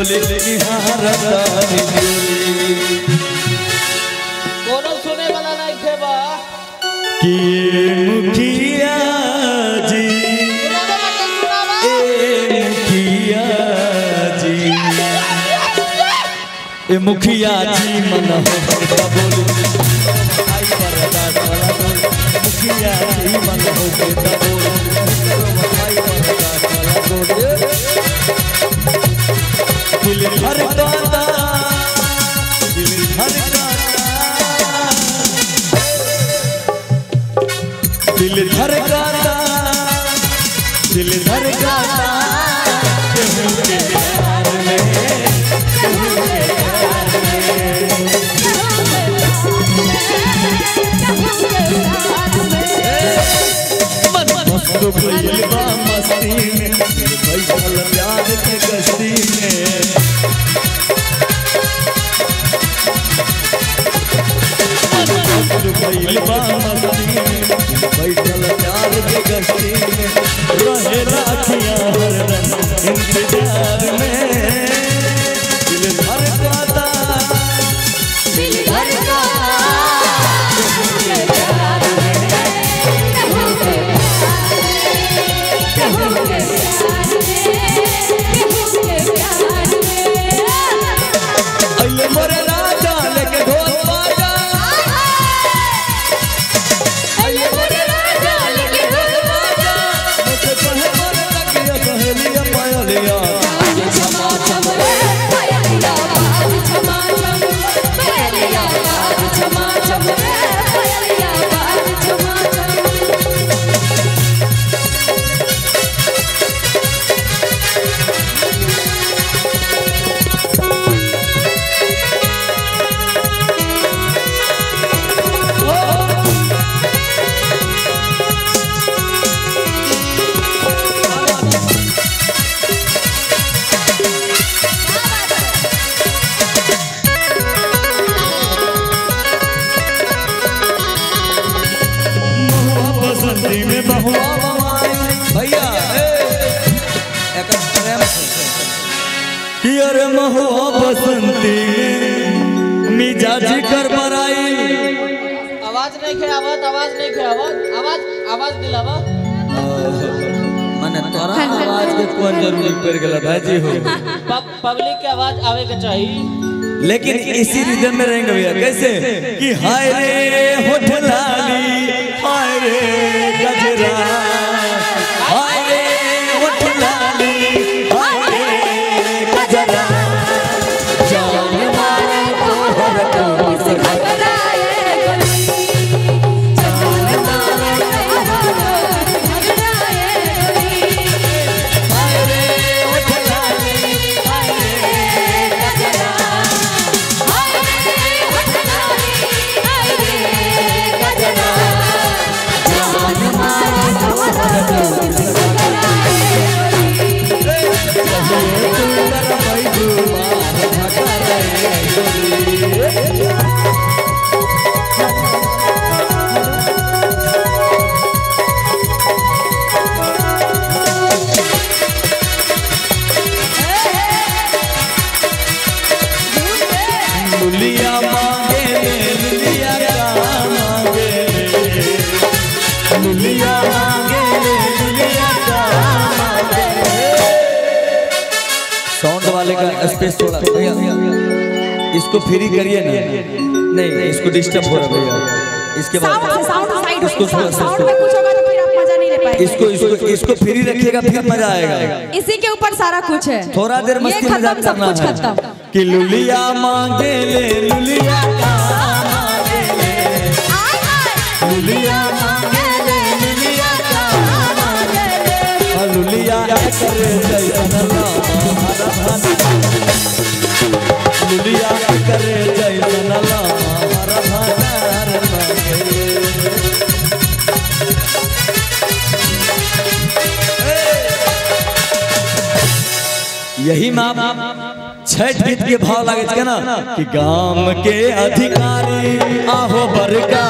चोली निहारतानी कोनो सुने वाला नहीं थे बा कि मुखिया जी मुखिया जी ए मुखिया जी मन हो बोल मुखिया जी मन हो दिल धड़काता दिल धड़काता दिल धड़काता दिल धड़काता केहू के प्यार में मस्त भइल बा मस्ती में बैठल प्यार के गस्ती में भइल बा मस्ती में बैठल प्यार के गस्ती में रहे राखियां हरदम इंतजार में दिल धड़काता दिल धड़काता अरे महुआ बसंती में मिजाजी कर बराई आवाज नहीं खे आवाज आवाज नहीं खे आवाज आवाज आवाज दिलावा माने तोरा आवाज के कौन जरूरी पड़ गेला भाजी हो पब्लिक के आवाज आवे के चाहिए लेकिन इसी रिदम में रहेंगे भैया कैसे कि हाय रे होठ लाली हाय रे गजरा हाय रे होठ लाली हाय रे गजरा जान मारे तो हर कोई से घबराए गली जान मारे तो हर कोई घबराए गली हाय रे होठ लाली हाय रे गजरा हाय रे होठ लाली हाय रे गजरा जान मारे तो हर कोई से घबराए लुलिया मांगे लुलिया का मांगे लुलिया मांगे लुलिया का मांगे साउंड वाले का स्पेस थोड़ा भैया इसको फ्री करिए ना नहीं इसको डिस्टर्ब हो रहा भैया इसके बाद इसको साउंड में कुछ होगा तो फिर आप मजा नहीं ले पाएंगे इसको फ्री रखिएगा फिर मजा आएगा इसी के ऊपर सारा कुछ है थोड़ा देर मस्ती मजाक करना है कि लुलिया मांगे ले लुलिया का मांगे ले लुलिया मांगे ले लुलिया का मांगे ले लुलिया करे जैसन लुलिया करे जैसन यही माँ छठ गीत के भाव लागे ना कि गाम के अधिकारी आहो बरका।